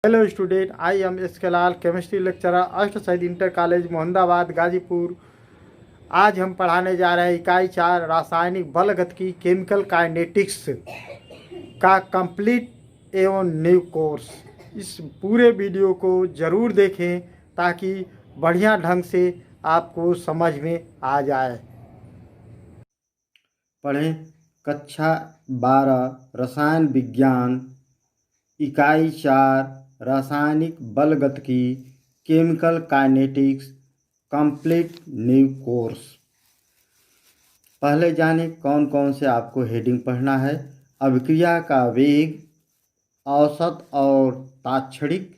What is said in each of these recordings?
Hello student, I am S के लाल, chemistry lecturer, अष्ट शहीद इंटर कॉलेज मोहम्मदाबाद गाजीपुर। आज हम पढ़ाने जा रहे हैं इकाई 4 रासायनिक बल गतिकी केमिकल काइनेटिक्स का कंप्लीट एवं न्यू कोर्स। इस पूरे वीडियो को ज़रूर देखें ताकि बढ़िया ढंग से आपको समझ में आ जाए। पढ़ें कक्षा 12 रसायन विज्ञान इकाई 4 रासायनिक बल गतिकी chemical kinetics complete new course. पहले जाने कौन कौन से आपको हेडिंग पढ़ना है। अभिक्रिया का वेग, औसत और तात्क्षणिक।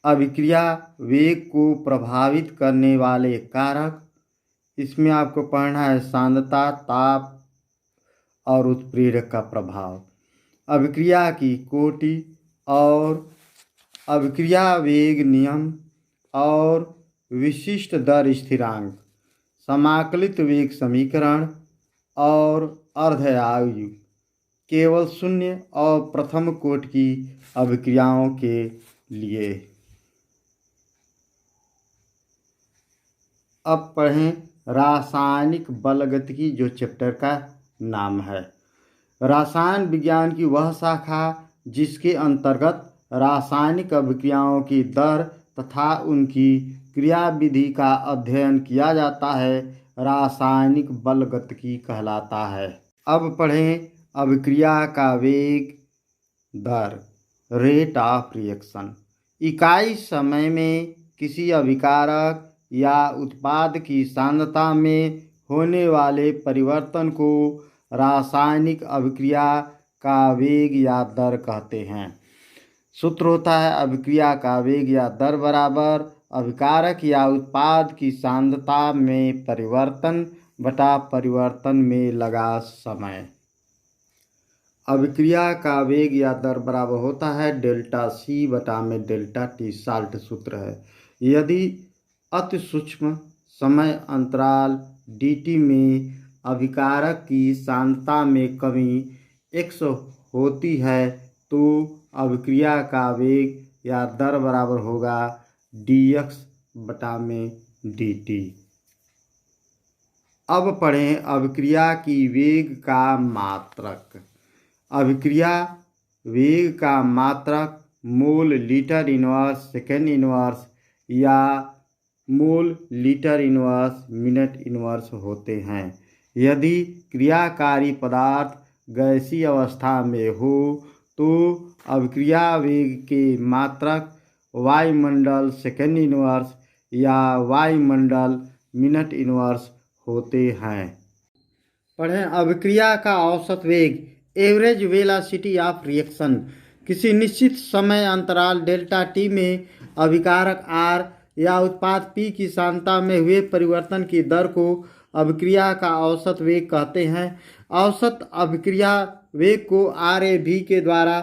अभिक्रिया वेग को प्रभावित करने वाले कारक, इसमें आपको पढ़ना है सांद्रता, ताप और उत्प्रेरक का प्रभाव। अभिक्रिया की कोटि और अभिक्रिया वेग नियम और विशिष्ट दर स्थिरांक, समाकलित वेग समीकरण और अर्धआयु, केवल शून्य और प्रथम कोटि की अभिक्रियाओं के लिए। अब पढ़ें रासायनिक बलगतिकी, जो चैप्टर का नाम है। रसायन विज्ञान की वह शाखा जिसके अंतर्गत रासायनिक अभिक्रियाओं की दर तथा उनकी क्रियाविधि का अध्ययन किया जाता है, रासायनिक बलगतिकी कहलाता है। अब पढ़ें अभिक्रिया का वेग, दर, रेट ऑफ रिएक्शन। इकाई समय में किसी अभिकारक या उत्पाद की सांद्रता में होने वाले परिवर्तन को रासायनिक अभिक्रिया का वेग या दर कहते हैं। सूत्र होता है अभिक्रिया का वेग या दर बराबर अभिकारक या उत्पाद की सांद्रता में परिवर्तन बटा परिवर्तन में लगा समय। अभिक्रिया का वेग या दर बराबर होता है डेल्टा सी बटा में डेल्टा टी, साल्ट सूत्र है। यदि अति सूक्ष्म समय अंतराल dt में अभिकारक की सांद्रता में कमी x होती है तो अभिक्रिया का वेग या दर बराबर होगा dx बटा में dt। अब पढ़ें अभिक्रिया की वेग का मात्रक। अभिक्रिया वेग का मात्रक mole litre inverse second inverse या mole litre inverse minute inverse होते हैं। यदि क्रियाकारी पदार्थ गैसीय अवस्था में हो तो अभिक्रिया वेग के मात्रक वायुमंडल सेकेंड इनवर्स या वायुमंडल मिनट इनवर्स होते हैं। पढ़ें अभिक्रिया का औसत वेग, एवरेज वेलोसिटी ऑफ रिएक्शन। किसी निश्चित समय अंतराल डेल्टा टी में अभिकारक R या उत्पाद P की सांद्रता में हुए परिवर्तन की दर को अभिक्रिया का औसत वेग कहते हैं। औसत अभिक्रिया वेग को RAV के द्वारा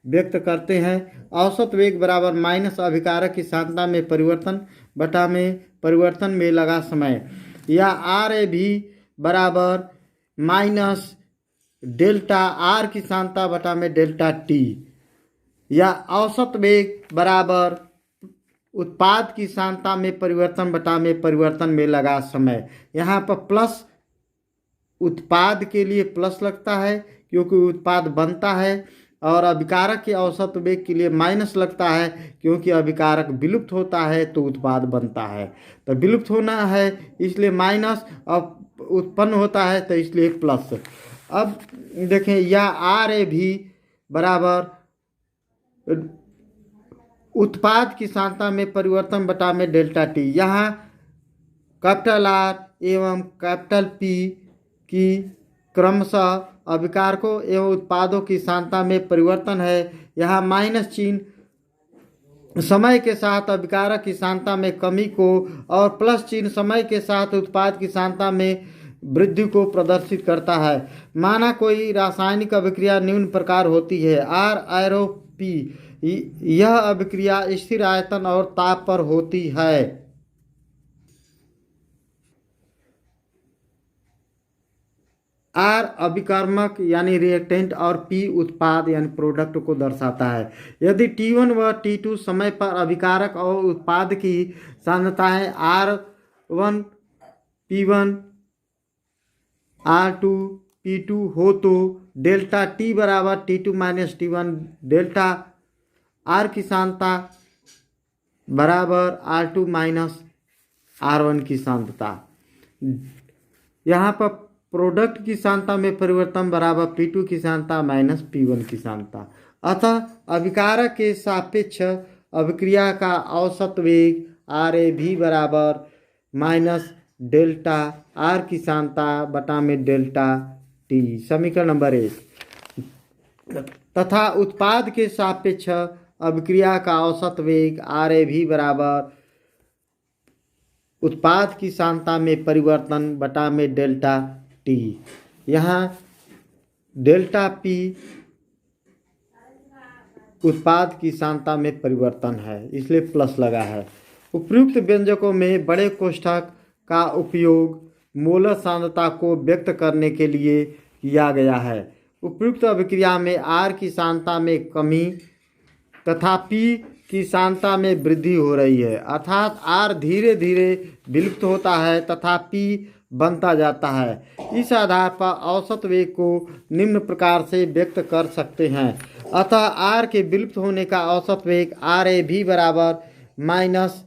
व्यक्त करते हैं। औसत वेग बराबर माइनस अभिकारक की सांद्रता में परिवर्तन बटा में परिवर्तन में लगा समय, या RAV बराबर माइनस डेल्टा R की सांद्रता बटा में डेल्टा T, या औसत वेग बराबर उत्पाद की सांद्रता में परिवर्तन बटा में परिवर्तन में लगा समय। यहाँ पर प्लस उत्पाद के लिए प्लस लगता है क्योंकि उत्पाद बनता है, और अभिकारक के औसत वेग के लिए माइनस लगता है क्योंकि अभिकारक विलुप्त होता है तो उत्पाद बनता है। तो विलुप्त होना है इसलिए माइनस, और उत्पन्न होता है तो इसलिए प्लस। अब देखें यह RAV बराबर उत्पाद की सांद्रता में परिवर्तन बटा में डेल्टा टी। यहाँ कैपिटल R एवं कैपिटल P की क्रमशः अभिकारकों एवं उत्पादों की सांद्रता में परिवर्तन है। यहाँ माइनस चिन्ह समय के साथ अभिकारक की सांद्रता में कमी को और प्लस चिन्ह समय के साथ उत्पाद की सांद्रता में वृद्धि को प्रदर्शित करता है। माना कोई रासायनिक अभिक्रिया निम्न प्रकार होती है। R एरो P, यह अभिक्रिया स्थिर आयतन और ताप पर होती है। आर अभिकर्मक यानी रिएक्टेंट और पी उत्पाद यानी प्रोडक्ट को दर्शाता है। यदि T1 व T2 समय पर अभिकारक और उत्पाद की सांद्रताएं R1 P1 R2 P2 हो तो डेल्टा T बराबर T2 minus T1, delta R की सांद्रता बराबर R2 माइनस R1 की सांद्रता। यहाँ पर प्रोडक्ट की सांद्रता में परिवर्तन बराबर P2 की सांद्रता माइनस P1 की सांद्रता। अतः अभिकारक के सापेक्ष अभिक्रिया का औसत वेग RAV बराबर माइनस डेल्टा R की सांद्रता बटा में डेल्टा T। समीकरण नंबर 1। तथा उत्पाद के सापेक्ष अभिक्रिया का औसत वेग RAV बराबर उत्पाद की सांद्रता में परिवर्तन बटा में डेल्टा T। यहाँ डेल्टा P उत्पाद की सांद्रता में परिवर्तन है, इसलिए प्लस लगा है। उपयुक्त व्यंजकों में बड़े कोष्ठक का उपयोग मोलर सांद्रता को व्यक्त करने के लिए किया गया है। उपयुक्त अभिक्रिया में R की सांद्रता में कमी तथा P की सांद्रता में वृद्धि हो रही है, अर्थात R धीरे धीरे विलुप्त होता है तथा P बनता जाता है। इस आधार पर औसत वेग को निम्न प्रकार से व्यक्त कर सकते हैं। अतः R के विलुप्त होने का औसत वेग RAV बराबर माइनस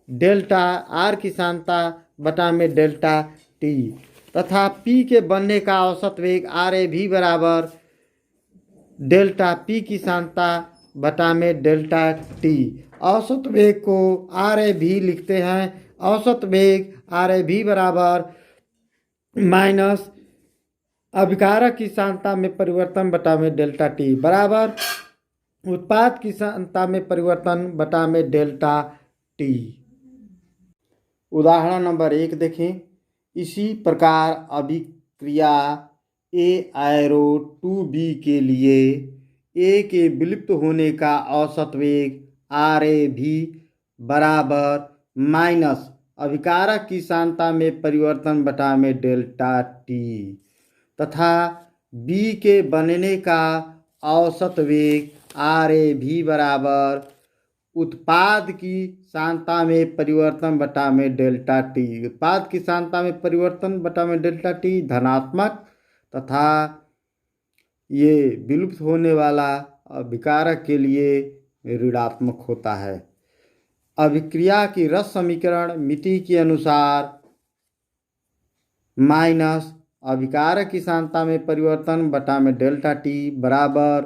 डेल्टा R की सांद्रता बटा में डेल्टा T तथा P के बनने का औसत वेग RAV बराबर डेल्टा P की सांद्रता बटा में डेल्टा T। औसत वेग को RAV लिखते हैं। औसत वेग RAV बराबर माइनस अभिकारक की सांद्रता में परिवर्तन बटा में डेल्टा T बराबर उत्पाद की सांद्रता में परिवर्तन बटा में डेल्टा T। उदाहरण नंबर 1 देखें। इसी प्रकार अभिक्रिया aero 2B के लिए A के विलुप्त होने का औसत वेग RAV बराबर माइनस अभिकारक की सांद्रता में परिवर्तन बटा में डेल्टा T तथा B के बनने का औसत वेग RAV बराबर उत्पाद की सांद्रता में परिवर्तन बटा में डेल्टा T। उत्पाद की सांद्रता में परिवर्तन बटा में डेल्टा T धनात्मक तथा ये विलुप्त होने वाला अभिकारक के लिए ऋणात्मक होता है। अभिक्रिया की रस समीकरण मिति के अनुसार माइनस अभिकारक की सांद्रता में परिवर्तन बटा में डेल्टा T बराबर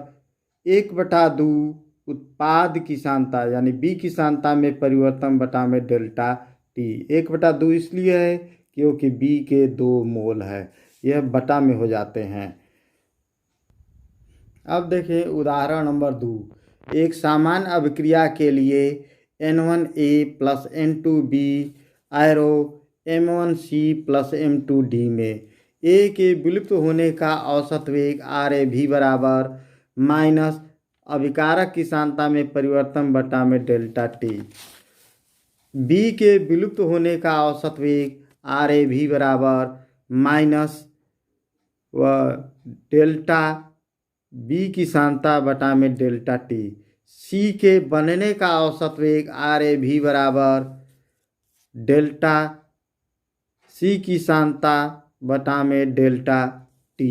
1/2 उत्पाद की सांद्रता यानी B की सांद्रता में परिवर्तन बटा में डेल्टा T। 1/2 इसलिए है क्योंकि B के 2 मोल है, यह बटा में हो जाते हैं। अब देखें उदाहरण नंबर 2। एक सामान्य अभिक्रिया के लिए N1A plus N2B arrow M1C plus M2D में A के विलुप्त होने का औसत वेग RAV बराबर माइनस अभिकारक की सांद्रता में परिवर्तन बटा में डेल्टा T। B के विलुप्त होने का औसत वेग RAV बराबर माइनस व डेल्टा B की सांद्रता बटा में डेल्टा T। C के बनने का औसत वेग RAV बराबर डेल्टा C की सांद्रता बटा में डेल्टा T।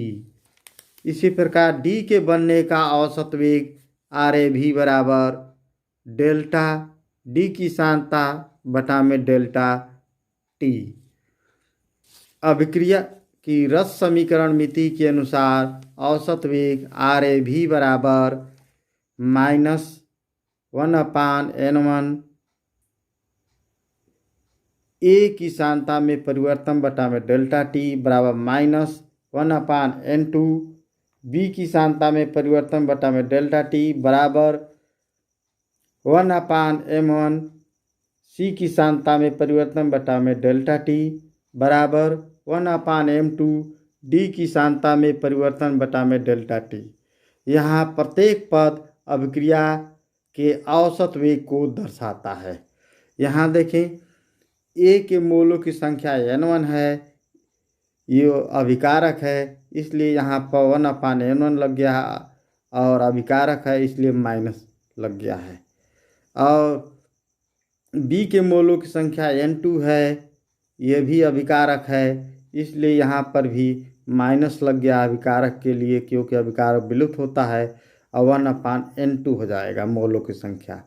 इसी प्रकार D के बनने का औसत वेग RAV बराबर डेल्टा D की सांद्रता बटा में डेल्टा T। अभिक्रिया की रस समीकरण मिति के अनुसार औसत वेग RAV बराबर माइनस 1/N1 A की सांद्रता में परिवर्तन बटा में डेल्टा T बराबर माइनस 1/N2 B की सांद्रता में परिवर्तन बटा में डेल्टा T बराबर 1/M1 C की सांद्रता में परिवर्तन बटा में डेल्टा T बराबर 1/M2 D की सांद्रता में परिवर्तन बटा में डेल्टा T। यहाँ प्रत्येक पद अभिक्रिया के औसत वेग को दर्शाता है। यहाँ देखें A के मोलों की संख्या N1 है, ये अभिकारक है इसलिए यहाँ पर 1/n1 लग गया है, और अभिकारक है इसलिए माइनस लग गया है। और बी के मोलों की संख्या N2 है, ये भी अभिकारक है इसलिए यहाँ पर भी माइनस लग गया अभिकारक के लिए, क्योंकि अभिकारक विलुप्त होता है और 1/N2 हो जाएगा मोलों की संख्या।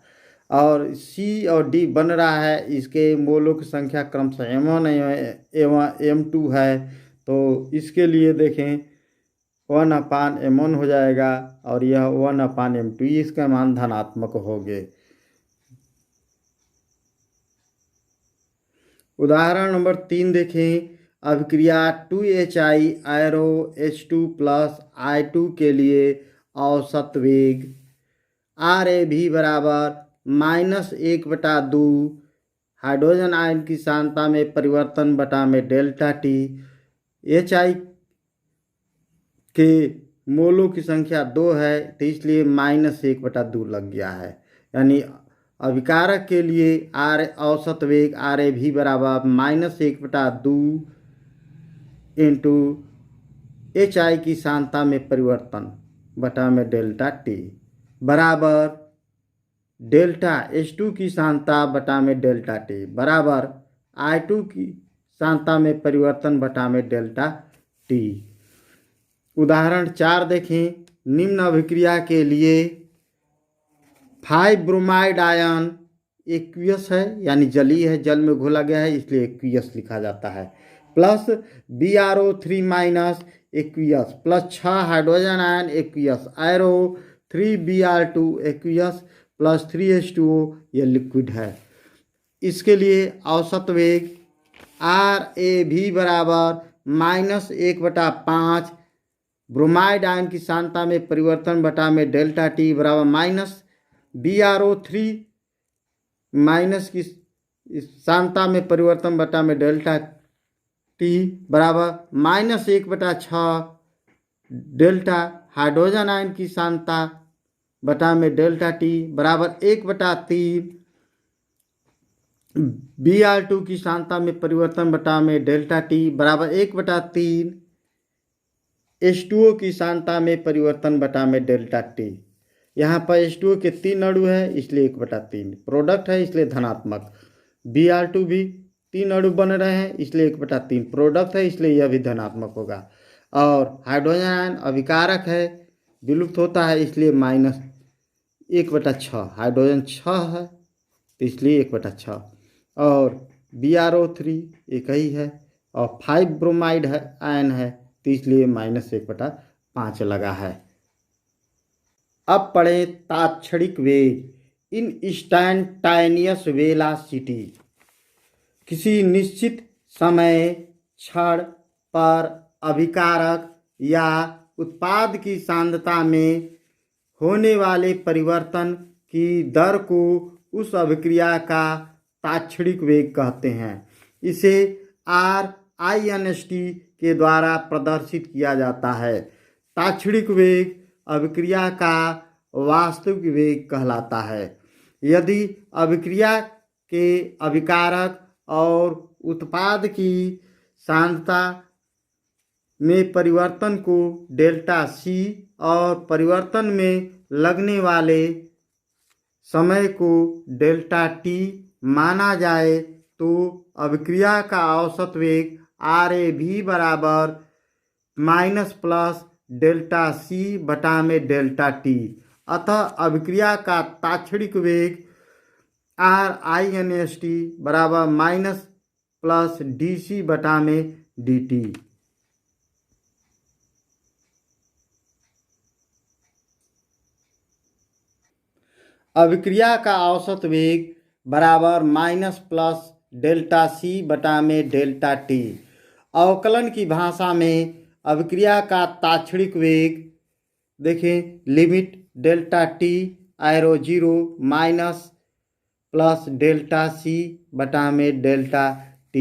और सी और डी बन रहा है, इसके मोलों की संख्या क्रमशः M1 एवं M2 है, तो इसके लिए देखें 1/M1 हो जाएगा और यह 1/M2, इसका मान धनात्मक होंगे। उदाहरण नंबर 3 देखें। अभिक्रिया 2HI आयरो H2 प्लस I2 के लिए औसत वेग RAV बराबर -1/2 हाइड्रोजन आयन की सांद्रता में परिवर्तन बटा में डेल्टा टी। HI के मोलों की संख्या 2 है तो इसलिए -1/2 लग गया है, यानी अभिकारक के लिए औसत वेग RAV बराबर -1/2 इंटू HI की सांद्रता में परिवर्तन बटा में डेल्टा टी बराबर डेल्टा H2 की सांद्रता बटा में डेल्टा टी बराबर I2 की सांद्रता में परिवर्तन बटा में डेल्टा टी। उदाहरण 4 देखें। निम्न अभिक्रिया के लिए 5 ब्रोमाइड आयन एक्वियस है, यानी जलीय है, जल में घोला गया है इसलिए एक्वियस लिखा जाता है, plus BrO3 minus aqueous plus 6 hydrogen ion aqueous arrow 3Br2 aqueous plus 3H2O यह लिक्विड है। इसके लिए औसत वेग RAV बराबर -1/5 ब्रोमाइड आयन की सांद्रता में परिवर्तन बटा में डेल्टा टी बराबर माइनस BrO3 माइनस की सांद्रता में परिवर्तन बटा में डेल्टा टी बराबर -1/6 डेल्टा हाइड्रोजन आयन की सांद्रता बटा में डेल्टा टी बराबर 1/3 Br2 की सांद्रता में परिवर्तन बटा में डेल्टा टी बराबर 1/3 H2O की सांद्रता में परिवर्तन बटा में डेल्टा टी। यहाँ पर H2O के 3 अणु है इसलिए 1/3, प्रोडक्ट है इसलिए धनात्मक। Br2 भी 3 अणु बन रहे हैं इसलिए 1/3, प्रोडक्ट है इसलिए यह भी धनात्मक होगा। और हाइड्रोजन आयन अभिकारक है, विलुप्त होता है इसलिए -1/6, हाइड्रोजन 6 है तो इसलिए 1/6, और BrO3 एक ही है और 5 ब्रोमाइड आयन है तो इसलिए -1/5 लगा है। अब पढ़ें तात्क्षणिक वेग इन इंस्टैंटेनियस वेलोसिटी। किसी निश्चित समय क्षण पर अभिकारक या उत्पाद की सांद्रता में होने वाले परिवर्तन की दर को उस अभिक्रिया का तात्क्षणिक वेग कहते हैं। इसे RINST के द्वारा प्रदर्शित किया जाता है। तात्क्षणिक वेग अभिक्रिया का वास्तविक वेग कहलाता है। यदि अभिक्रिया के अभिकारक और उत्पाद की सांद्रता में परिवर्तन को डेल्टा C और परिवर्तन में लगने वाले समय को डेल्टा T माना जाए तो अभिक्रिया का औसत वेग RAV बराबर प्लस डेल्टा C बटा में डेल्टा T। अतः अभिक्रिया का तात्क्षणिक वेग RINST बराबर प्लस DC बटा में DT। अभिक्रिया का औसत वेग बराबर प्लस डेल्टा C बटा में डेल्टा T। अवकलन की भाषा में अभिक्रिया का तात्क्षणिक वेग देखें, limit delta T आयरो 0 minus plus delta C बटा में डेल्टा T,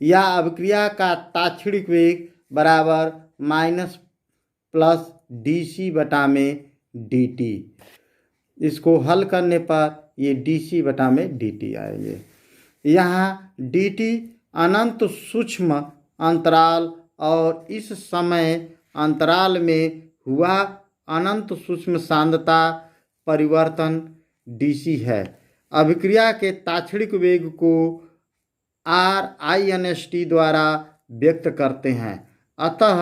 या अभिक्रिया का तात्क्षणिक वेग बराबर प्लस DC बटा में DT। इसको हल करने पर ये DC बटा में DT आएंगे। यहाँ DT अनंत सूक्ष्म अंतराल और इस समय अंतराल में हुआ अनंत सूक्ष्म सांद्रता परिवर्तन डीसी है। अभिक्रिया के ताक्षणिक वेग को RINST द्वारा व्यक्त करते हैं। अतः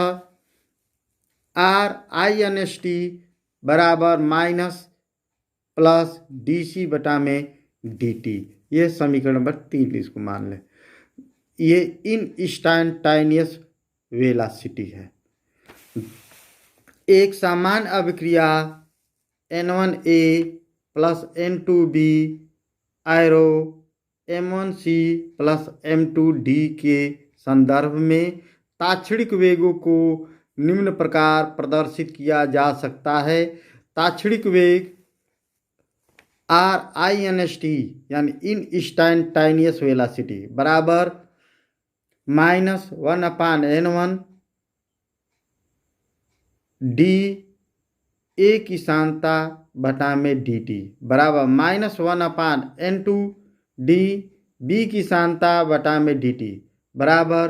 RINST बराबर माइनस प्लस DC बटा में DT। ये समीकरण नंबर 3 इसको मान लें। ये इंस्टैंटेनियस वेलोसिटी है। एक सामान्य अभिक्रिया N1A plus N2B arrow M1C plus M2D के संदर्भ में ताक्षणिक वेगों को निम्न प्रकार प्रदर्शित किया जा सकता है। ताक्षणिक वेग RINST यानी इंस्टैंटेनियस वेलोसिटी बराबर -1/N1 D A की सांद्रता बटा में DT बराबर -1/N2 D B की सांद्रता बटा में DT बराबर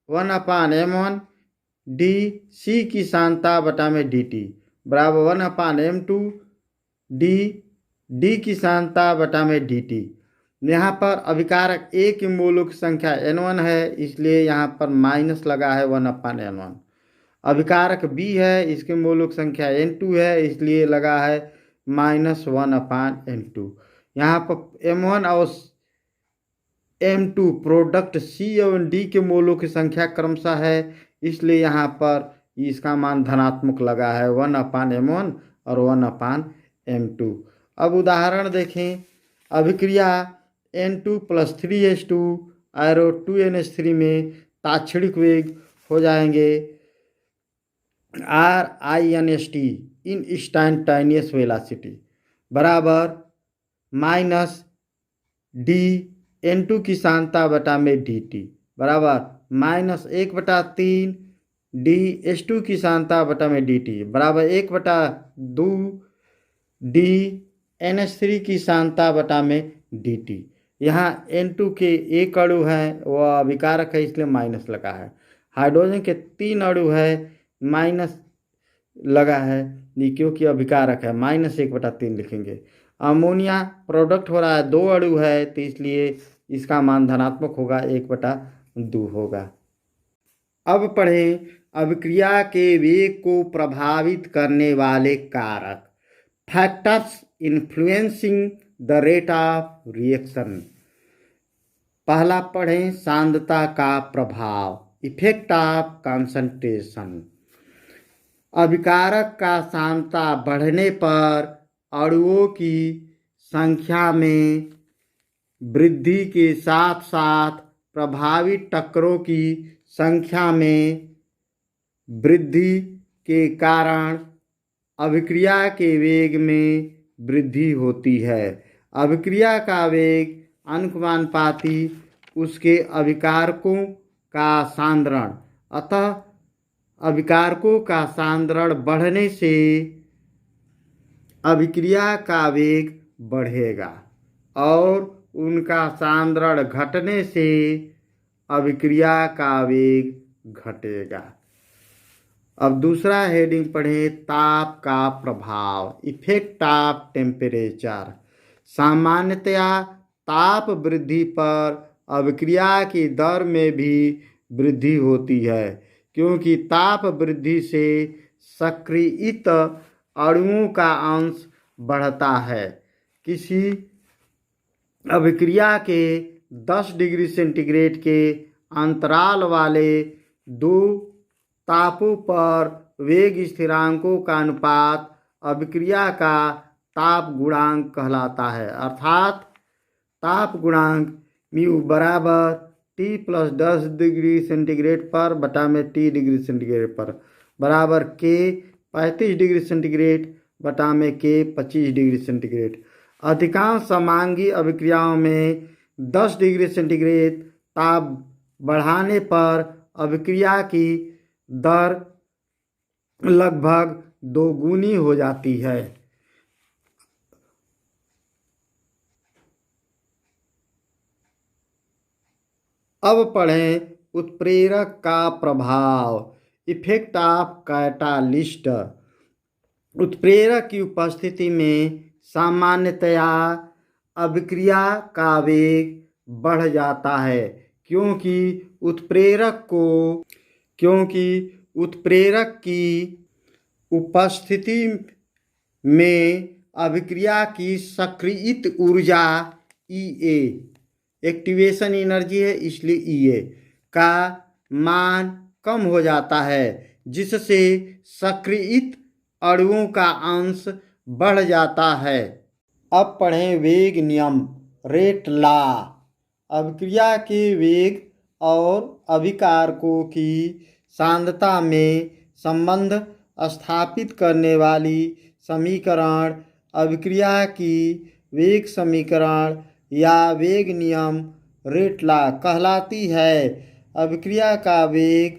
1/M1 D C की सांद्रता बटा में DT बराबर 1/M2 D D की सांद्रता बटा में DT। यहाँ पर अभिकारक A की मोलों की संख्या N1 है, इसलिए यहाँ पर माइनस लगा है 1/N1। अभिकारक B है, इसके मोलों की संख्या N2 है, इसलिए लगा है -1/N2। यहाँ पर M1 और M2 प्रोडक्ट C और D के मोलों की संख्या क्रमशः है, इसलिए यहाँ पर इसका मान धनात्मक लगा है 1/M1 और 1/M2। अब उदाहरण देखें। अभिक्रिया N2 + 3H2 एरो 2NH3 में ताक्षणिक वेग हो जाएंगे RINST इंस्टैंटेनियस वेलोसिटी बराबर -D N2 की सांद्रता बटा में DT बराबर -1/3 D H2 की सांद्रता बटा में DT बराबर 1/2 D NH3 की सांद्रता बटा में DT। यहाँ N2 के एक अणु है, वह अभिकारक है, इसलिए माइनस लगा है। हाइड्रोजन के 3 अणु है, माइनस लगा है क्योंकि अभिकारक है, -1/3 लिखेंगे। अमोनिया प्रोडक्ट हो रहा है, 2 अणु है, तो इसलिए इसका मान धनात्मक होगा, 1/2 होगा। अब पढ़ें अभिक्रिया के वेग को प्रभावित करने वाले कारक, factors influencing the rate of reaction. पहला पढ़ें सांद्रता का प्रभाव, इफेक्ट ऑफ कंसंट्रेशन। अभिकारक का सांद्रता बढ़ने पर अणुओं की संख्या में वृद्धि के साथ साथ प्रभावित टक्करों की संख्या में वृद्धि के कारण अभिक्रिया के वेग में वृद्धि होती है। अभिक्रिया का वेग अनुपाती उसके अभिकारकों का सांद्रण, अतः अभिकारकों का सांद्रण बढ़ने से अभिक्रिया का वेग बढ़ेगा और उनका सांद्रण घटने से अभिक्रिया का वेग घटेगा। अब दूसरा हेडिंग पढ़ें, ताप का प्रभाव, इफेक्ट ऑफ टेम्परेचर। सामान्यतया ताप वृद्धि पर अभिक्रिया की दर में भी वृद्धि होती है, क्योंकि ताप वृद्धि से सक्रियित अणुओं का अंश बढ़ता है। किसी अभिक्रिया के 10 डिग्री सेंटीग्रेड के अंतराल वाले 2 तापों पर वेग स्थिरांकों का अनुपात अभिक्रिया का ताप गुणांक कहलाता है, अर्थात ताप गुणांक म्यू बराबर T + 10 डिग्री सेंटीग्रेड पर बटा में T डिग्री सेंटीग्रेड पर बराबर K 35 डिग्री सेंटीग्रेड बटा में K 25 डिग्री सेंटीग्रेड। अधिकांश समांगी अभिक्रियाओं में 10 डिग्री सेंटीग्रेड ताप बढ़ाने पर अभिक्रिया की दर लगभग 2 गुनी हो जाती है। अब पढ़ें उत्प्रेरक का प्रभाव, इफेक्ट ऑफ कैटालिस्ट। उत्प्रेरक की उपस्थिति में सामान्यतया अभिक्रिया का वेग बढ़ जाता है, क्योंकि उत्प्रेरक की उपस्थिति में अभिक्रिया की सक्रियित ऊर्जा EA, एक्टिवेशन एनर्जी है इसलिए EA का मान कम हो जाता है, जिससे सक्रियित अणुओं का अंश बढ़ जाता है। अब पढ़ें वेग नियम, रेट लॉ। अभिक्रिया के वेग और अभिकारकों की सांद्रता में संबंध स्थापित करने वाली समीकरण अभिक्रिया की वेग समीकरण या वेग नियम, रेट लॉ कहलाती है। अभिक्रिया का वेग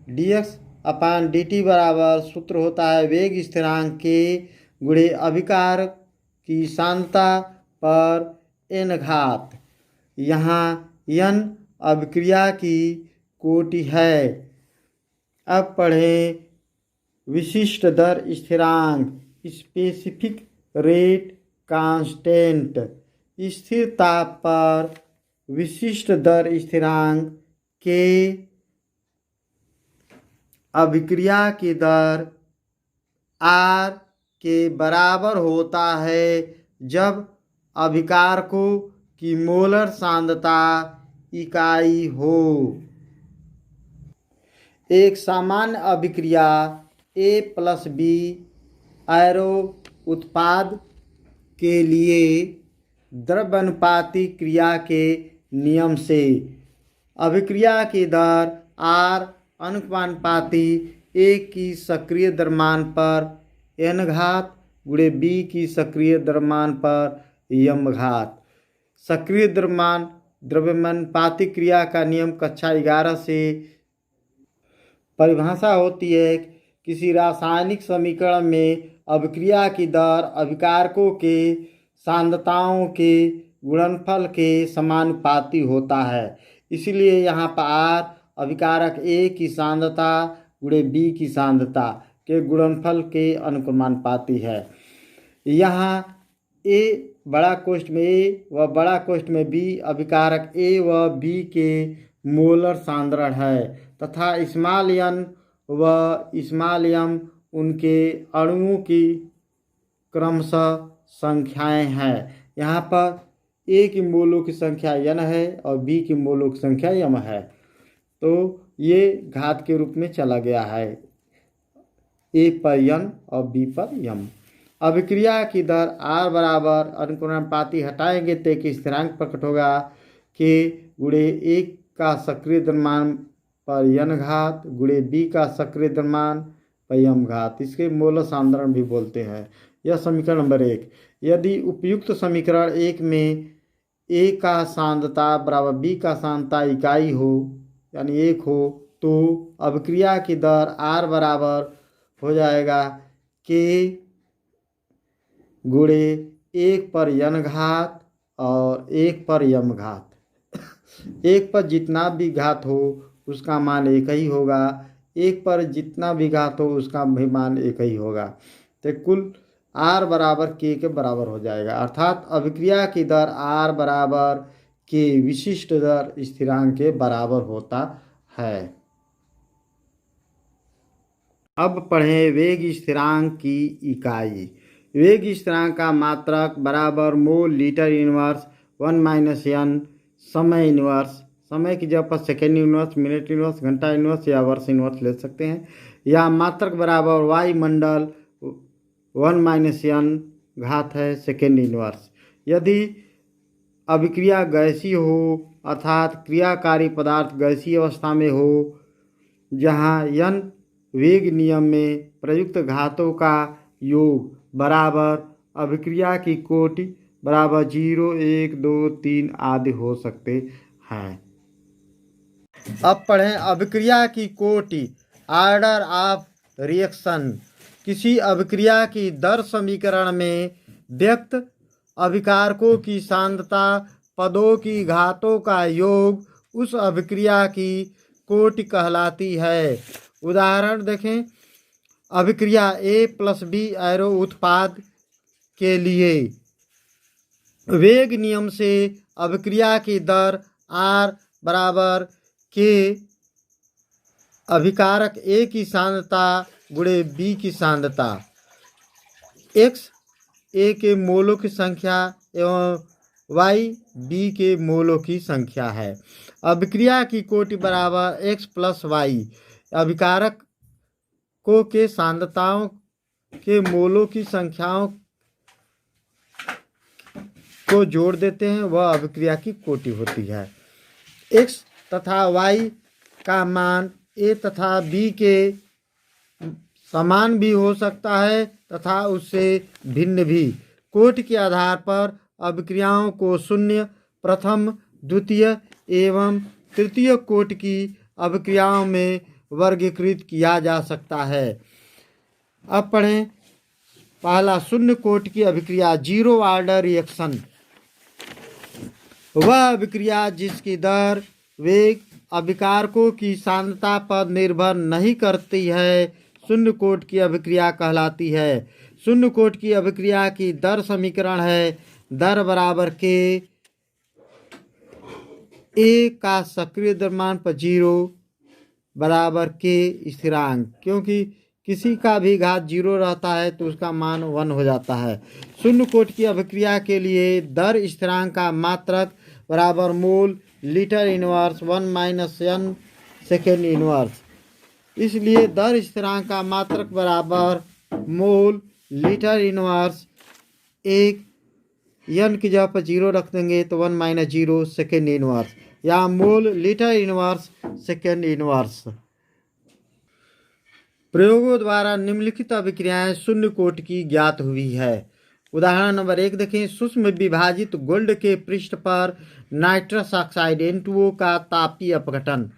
dx/dt बराबर सूत्र होता है वेग स्थिरांक के गुणे अभिकार की सांद्रता पर n घात। यहाँ n अभिक्रिया की कोटि है। अब पढ़ें विशिष्ट दर स्थिरांक, स्पेसिफिक रेट कांस्टेंट। स्थिर ताप पर विशिष्ट दर स्थिरांक के अभिक्रिया की दर R के बराबर होता है जब अभिकारकों की मोलर सांद्रता इकाई हो। एक सामान्य अभिक्रिया A+B एरो उत्पाद के लिए द्रव्यानुपाती क्रिया के नियम से अभिक्रिया की दर R अनुपाती A की सक्रिय द्रव्यमान पर n घात गुणे B की सक्रिय द्रव्यमान पर m घात। सक्रिय द्रव्यमानुपाती क्रिया का नियम कक्षा 11 से परिभाषा होती है। किसी रासायनिक समीकरण में अभिक्रिया की दर अभिकारकों के सांद्रताओं के गुणनफल के समानुपाती होता है। इसलिए यहाँ पर R अभिकारक A की सांद्रता गुणे B की सांद्रता के गुणनफल के अनुपाती है। यहाँ A बड़ा कोष्ठ में A व बड़ा कोष्ठ में B अभिकारक A व B के मोलर सांद्रण है तथा स्मॉल n व स्मॉल m उनके अणुओं की क्रमशः संख्याएं हैं। यहाँ पर A की मोलों की संख्या n है और B की मोलों की संख्या m है, तो ये घात के रूप में चला गया है, A पर n और B पर m। अभिक्रिया की दर R बराबर अनुपाती हटाएंगे तो एक स्थिरांक प्रकट होगा K गुणे 1 का सक्रिय द्रव्यमान पर n घात गुणे B का सक्रिय द्रव्यमान पर m घात। इसके मोलर सांद्रण भी बोलते हैं। यह समीकरण नंबर 1। यदि उपयुक्त समीकरण 1 में A का सांद्रता बराबर B का सांद्रता इकाई हो यानी 1 हो, तो अभिक्रिया की दर R बराबर हो जाएगा K गुणे 1 पर n घात और 1 पर m घात। 1 पर जितना भी घात हो उसका मान एक ही होगा, 1 पर जितना भी घात हो उसका भी मान एक ही होगा, तो कुल R बराबर K के बराबर हो जाएगा। अर्थात अभिक्रिया की दर R बराबर K विशिष्ट दर स्थिरांक के बराबर होता है। अब पढ़ें वेग स्थिरांक की इकाई। वेग स्थिरांक का मात्रक बराबर मोल लीटर इनवर्स 1 - n समय इनवर्स, समय की जगह पर सेकेंड इनवर्स, मिनट इनवर्स, घंटा इनवर्स या वर्ष इनवर्स ले सकते हैं, या मात्रक बराबर वायुमंडल 1 - n घात है सेकेंड इनवर्स। यदि अभिक्रिया गैसीय हो अर्थात क्रियाकारी पदार्थ गैसीय अवस्था में हो, जहाँ n वेग नियम में प्रयुक्त घातों का योग बराबर अभिक्रिया की कोटि बराबर 0, 1, 2, 3 आदि हो सकते हैं। अब पढ़ें अभिक्रिया की कोटि, ऑर्डर ऑफ रिएक्शन। किसी अभिक्रिया की दर समीकरण में व्यक्त अभिकारकों की सांद्रता पदों की घातों का योग उस अभिक्रिया की कोटि कहलाती है। उदाहरण देखें, अभिक्रिया A+B एरो उत्पाद के लिए वेग नियम से अभिक्रिया की दर R बराबर K अभिकारक A की सांद्रता गुणे B की सांद्रता, X A के मोलों की संख्या एवं Y B के मोलों की संख्या है। अभिक्रिया की कोटि बराबर X+Y अभिकारकों के सांद्रताओं के मोलों की संख्याओं को जोड़ देते हैं, वह अभिक्रिया की कोटि होती है। X तथा Y का मान A तथा B के समान भी हो सकता है तथा उससे भिन्न भी। कोटि के आधार पर अभिक्रियाओं को शून्य, प्रथम, द्वितीय एवं तृतीय कोटि की अभिक्रियाओं में वर्गीकृत किया जा सकता है। अब पढ़ें पहला, शून्य कोटि की अभिक्रिया, जीरो ऑर्डर रिएक्शन। वह अभिक्रिया जिसकी दर वेग अभिकारकों की सांद्रता पर निर्भर नहीं करती है, शून्य कोटि की अभिक्रिया कहलाती है। शून्य कोटि की अभिक्रिया की दर समीकरण है दर बराबर K A का सक्रिय द्रव्यमान पर 0 बराबर K स्थिरांक, क्योंकि किसी का भी घात 0 रहता है तो उसका मान 1 हो जाता है। शून्य कोटि की अभिक्रिया के लिए दर स्थिरांक का मात्रक बराबर मोल litre inverse 1 - n second inverse. इसलिए दर स्थिरांक का मात्रक बराबर मोल लीटर इनवर्स 1 n की जगह पर 0 रख देंगे तो 1 - 0 सेकेंड इनवर्स, या mole litre inverse second inverse. प्रयोगों द्वारा निम्नलिखित अभिक्रियाएं शून्य कोटि की ज्ञात हुई है। उदाहरण नंबर 1 देखें, सूक्ष्म विभाजित गोल्ड के पृष्ठ पर नाइट्रस ऑक्साइड N2O का तापीय अपघटन।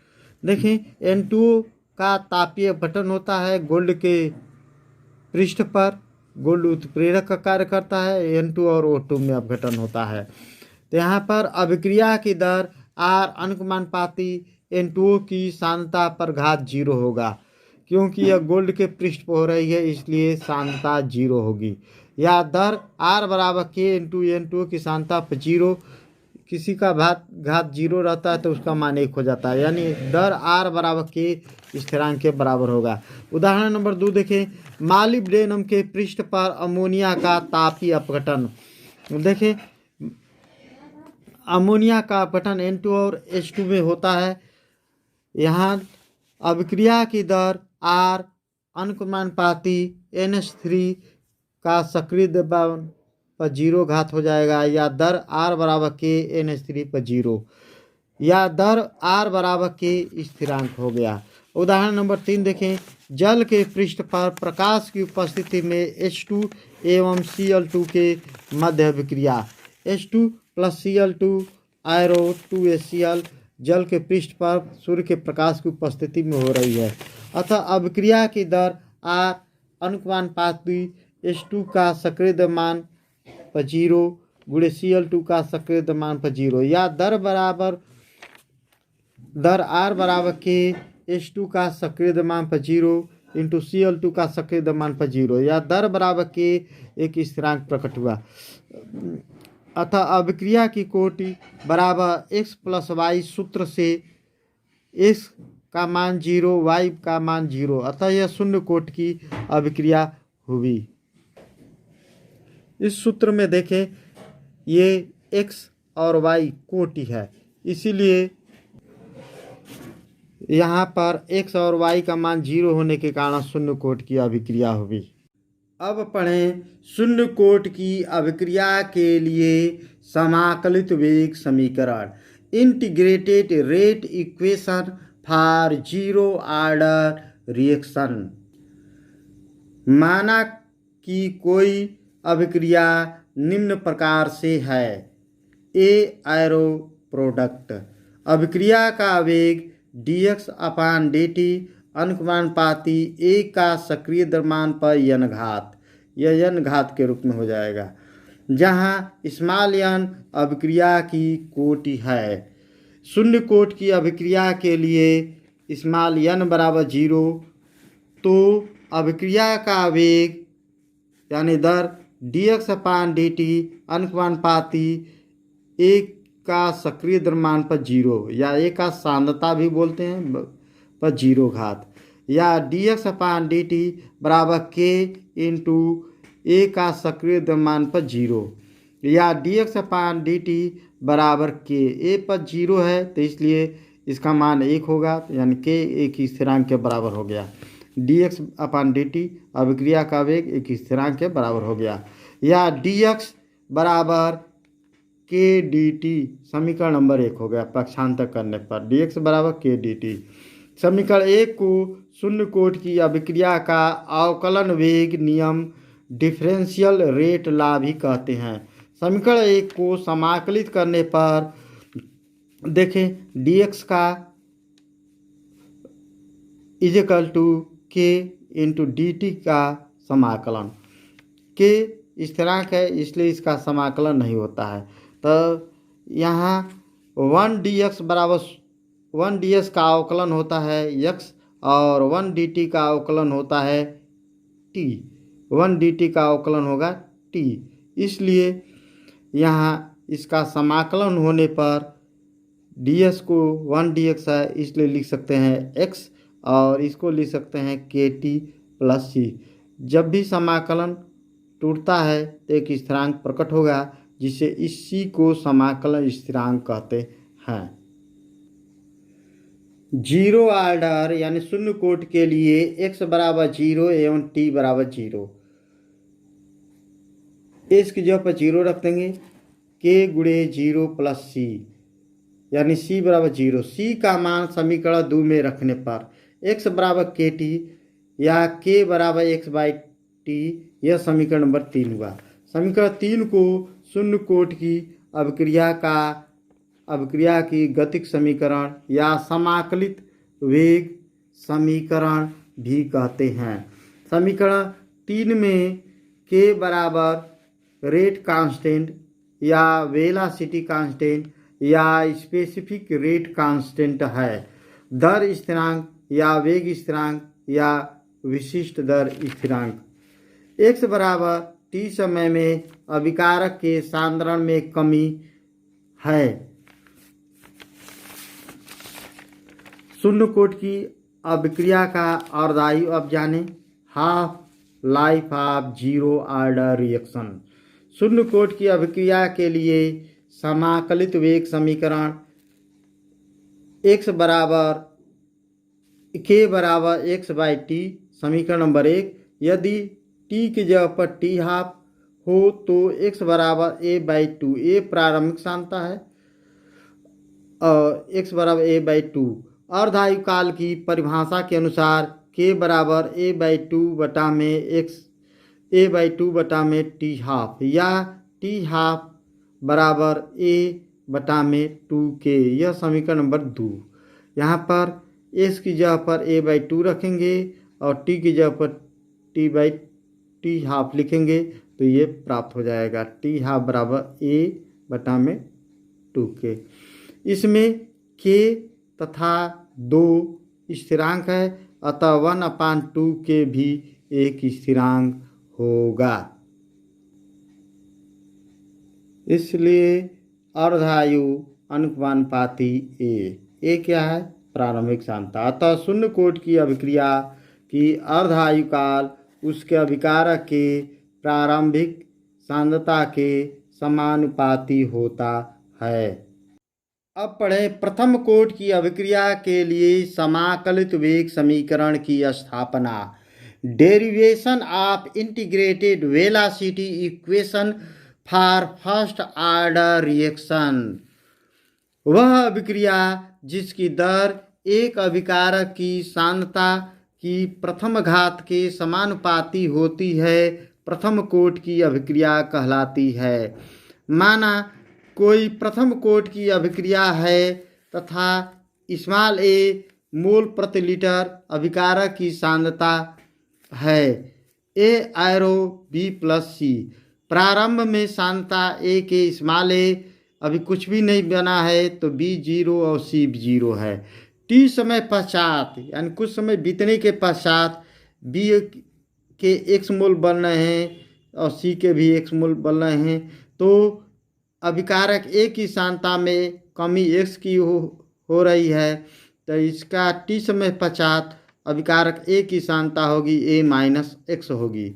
देखें, N2O का तापीय अपघटन होता है गोल्ड के पृष्ठ पर, गोल्ड उत्प्रेरक का कार्य करता है, N2 और O2 में अपघटन होता है। तो यहाँ पर अभिक्रिया की दर R अनुपाती N2O की सांद्रता पर घात 0 होगा, क्योंकि यह गोल्ड के पृष्ठ पर हो रही है इसलिए सांद्रता 0 होगी। या दर R बराबर K इंटू N2O की सांद्रता पर 0, किसी का घात 0 रहता है तो उसका मान 1 हो जाता है, यानी दर R बराबर K स्थिरांक के बराबर होगा। उदाहरण नंबर 2 देखें, मॉलिब्डेनम के पृष्ठ पर अमोनिया का तापीय अपघटन। देखें, अमोनिया का अपघटन N2 और H2 में होता है। यहाँ अभिक्रिया की दर R अनुपाती NH3 का सक्रिय द्रव्यमान पर 0 घात हो जाएगा, या दर R बराबर K NH3 पर 0, या दर R बराबर K स्थिरांक हो गया। उदाहरण नंबर 3 देखें, जल के पृष्ठ पर प्रकाश की उपस्थिति में H2 एवं Cl2 के मध्य अभिक्रिया। H2 + Cl2 एरो 2HCl जल के पृष्ठ पर सूर्य के प्रकाश की उपस्थिति में हो रही है, अतः अभिक्रिया की दर R अनुपाती H2 का सक्रिय द्रव्यमान पर 0 गुणे Cl2 का सक्रिय द्रव्यमान पर 0, या दर R बराबर K H2 का सक्रिय द्रव्यमान पर 0 इंटू Cl2 का सक्रिय द्रव्यमान पर 0, या दर बराबर K एक स्थिरांक प्रकट हुआ। अतः अभिक्रिया की कोटि बराबर X+Y सूत्र से X का मान 0, Y का मान 0, अतः यह शून्य कोटि की अभिक्रिया हुई। इस सूत्र में देखें, ये X और Y कोटि है, इसीलिए यहाँ पर X और Y का मान 0 होने के कारण शून्य कोटि की अभिक्रिया हुई। अब पढ़ें शून्य कोटि की अभिक्रिया के लिए समाकलित वेग समीकरण, integrated rate equation for zero order reaction. माना कि कोई अभिक्रिया निम्न प्रकार से है। ए एरो प्रोडक्ट, अभिक्रिया का वेग dx/dt अनुपाती A का सक्रिय द्रव्यमान पर n घात, यह n घात के रूप में हो जाएगा, जहाँ स्मॉल n अभिक्रिया की कोटि है। शून्य कोटि की अभिक्रिया के लिए स्मॉल n बराबर 0, तो अभिक्रिया का वेग यानी दर dx/dt अनुपाती एक का सक्रिय द्रव्यमान पर 0 या एक का सांद्रता भी बोलते हैं पर 0 घात, या dx/dt बराबर k इंटू ए का सक्रिय द्रव्यमान पर 0, या dx/dt बराबर k। ए पर 0 है तो इसलिए इसका मान 1 होगा, यानी k एक स्थिरांक के बराबर हो गया। dx/dt अभिक्रिया का वेग एक स्थिरांक के बराबर हो गया, या dx बराबर k dt समीकरण नंबर 1 हो गया। पक्षांतर करने पर dx बराबर k dt। समीकरण 1 को शून्य कोट की अभिक्रिया का अवकलन वेग नियम डिफरेंशियल रेट लॉ भी कहते हैं। समीकरण 1 को समाकलित करने पर देखें dx का equal to k into dt का समाकलन। k स्थिरांक है इसलिए इसका समाकलन नहीं होता है, तो यहाँ 1 बराबर 1 ds का अवकलन होता है x और 1 dt का अवकलन होता है t। 1 dt का अवकलन होगा t, इसलिए यहाँ इसका समाकलन होने पर ds को 1 dx है इसलिए लिख सकते हैं x और इसको लिख सकते हैं kt प्लस c। जब भी समाकलन टूटता है तो एक स्थिरांक प्रकट होगा जिसे इस c को समाकलन स्थिरांक कहते हैं। जीरो ऑर्डर यानी शून्य कोट के लिए x बराबर 0 एवं t बराबर 0, इसकी जगह पर 0 रख देंगे, k गुणे 0 प्लस c यानी c बराबर 0। c का मान समीकरण 2 में रखने पर x बराबर kt या k बराबर x/t, यह समीकरण नंबर 3 हुआ। समीकरण 3 को शून्य कोट की अभिक्रिया की गतिक समीकरण या समाकलित वेग समीकरण भी कहते हैं। समीकरण 3 में k बराबर रेट कांस्टेंट या वेलोसिटी कांस्टेंट या स्पेसिफिक रेट कांस्टेंट है। दर स्थिरांक या वेग स्थिरांक या विशिष्ट दर स्थिरांक। x बराबर t समय में अभिकारक के सांद्रण में कमी है। शून्य कोट की अभिक्रिया का अर्धायु अब जाने। Half life of zero order reaction. शून्य कोट की अभिक्रिया के लिए समाकलित वेग समीकरण k बराबर x/t समीकरण नंबर 1। यदि t की जगह पर t हाफ हो तो x बराबर a/2, a प्रारंभिक सांद्रता है और x बराबर a/2। अर्धायु काल की परिभाषा के अनुसार k बराबर a/2 बटा में t हाफ या t हाफ बराबर a बटा में 2k, यह समीकरण नंबर 2। यहाँ पर s की जगह पर a/2 रखेंगे और t की जगह पर t हाफ लिखेंगे तो ये प्राप्त हो जाएगा t हाफ बराबर a बटा में 2k। इसमें k तथा 2 स्थिरांक है अतः 1/2k भी एक स्थिरांक होगा, इसलिए अर्धायु अनुपाती a क्या है? प्रारंभिक सांद्रता। अतः शून्य कोट की अभिक्रिया की अर्धायु काल उसके अभिकारक के प्रारंभिक सांद्रता के समानुपाती होता है। अब पढ़ें प्रथम कोट की अभिक्रिया के लिए समाकलित वेग समीकरण की स्थापना। Derivation of integrated velocity equation for first order reaction. वह अभिक्रिया जिसकी दर एक अभिकारक की सांद्रता की प्रथम घात के समानुपाती होती है प्रथम कोट की अभिक्रिया कहलाती है। माना कोई प्रथम कोट की अभिक्रिया है तथा स्मॉल a मोल प्रति लीटर अभिकारक की सांद्रता है a arrow b plus c। प्रारंभ में सांद्रता a के स्मॉल a अभी कुछ भी नहीं बना है तो b 0 और c 0 है। टी समय पश्चात यानी कुछ समय बीतने के पश्चात बी के एक्स मोल बन रहे हैं और सी के भी एक्स मोल बन रहे हैं, तो अभिकारक ए की सांद्रता में कमी एक्स की हो रही है, तो इसका टी समय पश्चात अभिकारक ए की सांद्रता होगी ए माइनस एक्स होगी।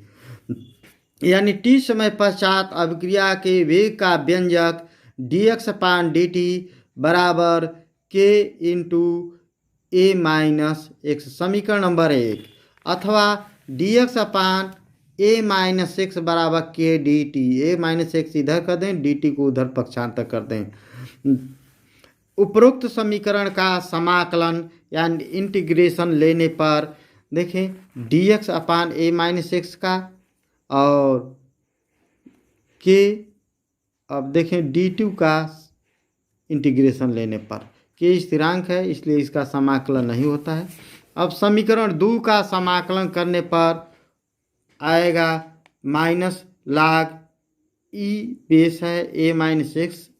यानी टी समय पश्चात अभिक्रिया के वेग का व्यंजक dx/dt बराबर k इंटू ए माइनस एक्स, समीकरण नंबर 1, अथवा dx/a माइनस एक्स बराबर k dt। a minus x इधर कर दें, dt को उधर पक्षांतर कर दें। उपरोक्त समीकरण का समाकलन यानी इंटीग्रेशन लेने पर देखें dx/a माइनस एक्स का और k, अब देखें d2 का इंटीग्रेशन लेने पर k स्थिरांक है इसलिए इसका समाकलन नहीं होता है। अब समीकरण 2 का समाकलन करने पर आएगा माइनस लाग ई बेस है a minus x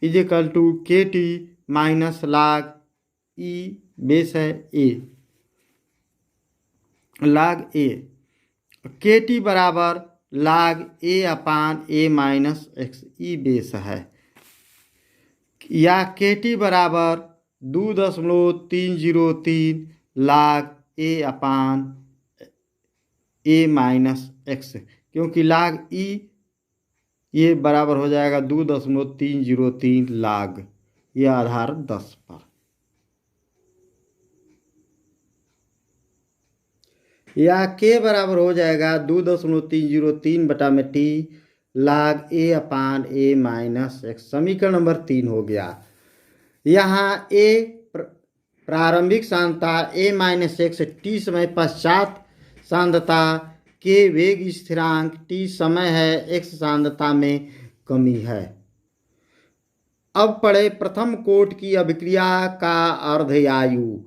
is equal to k t minus log e base है a लाग ए, के टी बराबर लाग a/a माइनस एक्स ई बेस है, या के टी बराबर 2.303 लाग a/a माइनस एक्स, क्योंकि लाग ई ये बराबर हो जाएगा 2.303 लाग, ये आधार 10 पर। या के बराबर हो जाएगा 2.303 बटा में टी लाग a/a माइनस एक्स, समीकरण नंबर 3 हो गया। यहाँ a प्रारंभिक सांद्रता a माइनस एक्स टी समय पश्चात सांद्रता के वेग स्थिरांक टी समय है एक्स सांद्रता में कमी है। अब पढ़े प्रथम कोट की अभिक्रिया का अर्धआयु,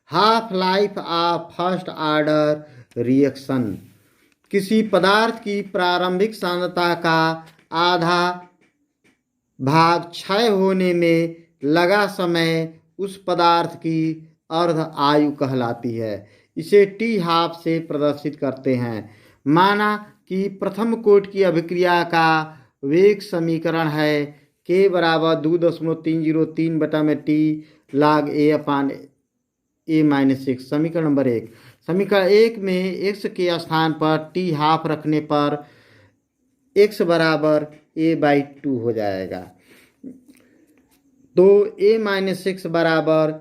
half life of first order reaction. किसी पदार्थ की प्रारंभिक सांद्रता का आधा भाग क्षय होने में लगा समय उस पदार्थ की अर्ध आयु कहलाती है। इसे टी हाफ से प्रदर्शित करते हैं। माना कि प्रथम कोट की अभिक्रिया का वेग समीकरण है k बराबर 2.303 बटा में टी लाग a/a माइनस एक्स, समीकरण नंबर 1। समीकरण 1 में x के स्थान पर टी हाफ रखने पर x बराबर a/2 हो जाएगा, तो a माइनस एक्स बराबर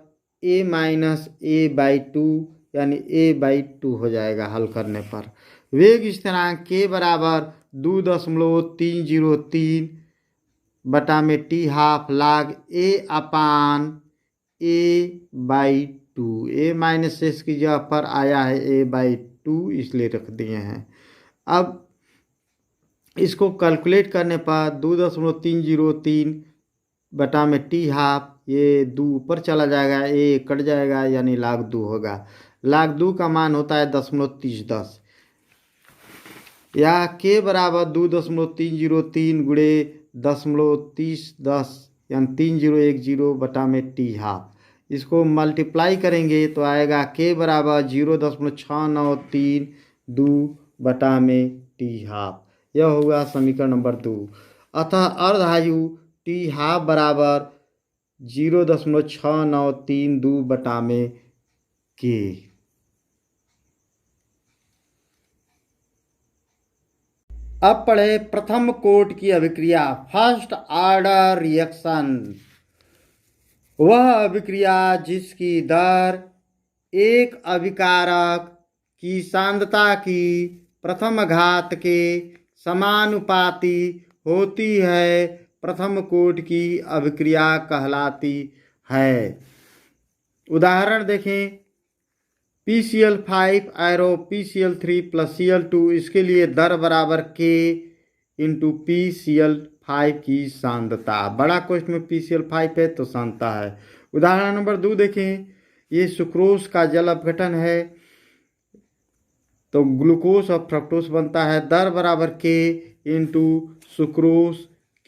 a माइनस a/2 यानी a/2 हो जाएगा हल करने पर। वेग स्थिरांक k बराबर 2.303 बटा में टी हाफ लाग a/a/2, a माइनस एक्स की जगह पर आया है a/2 इसलिए रख दिए हैं। अब इसको कैलकुलेट करने पर 2.303 बटा में टी हाफ, ये 2 ऊपर चला जाएगा, a कट जाएगा यानी लाग 2 होगा। लाग 2 का मान होता है 0.3010, या k बराबर 2.303 गुणे 0.3010 यानी 3010 बटा में टी हाफ। इसको मल्टीप्लाई करेंगे तो आएगा k बराबर 0.6932 बटा में टी हाफ। यह होगा समीकरण नंबर 2। अतः अर्धायु टी हाफ बराबर 0.6932 बटा में k। अब पढ़े प्रथम कोट की अभिक्रिया, फर्स्ट ऑर्डर रिएक्शन। वह अभिक्रिया जिसकी दर एक अभिकारक की सांद्रता की प्रथम घात के समानुपाती होती है, प्रथम कोट की अभिक्रिया कहलाती है। उदाहरण देखें, PCl5 arrow PCl3 plus Cl2, इसके लिए दर बराबर K इंटू PCl5 की सांद्रता। बड़ा क्वेश्चन में PCl5 है तो सांद्रता है। उदाहरण नंबर 2 देखें, ये सुक्रोज का जल अपघटन है तो ग्लूकोज और फ्रक्टोज बनता है, दर बराबर K इंटू सुक्रोज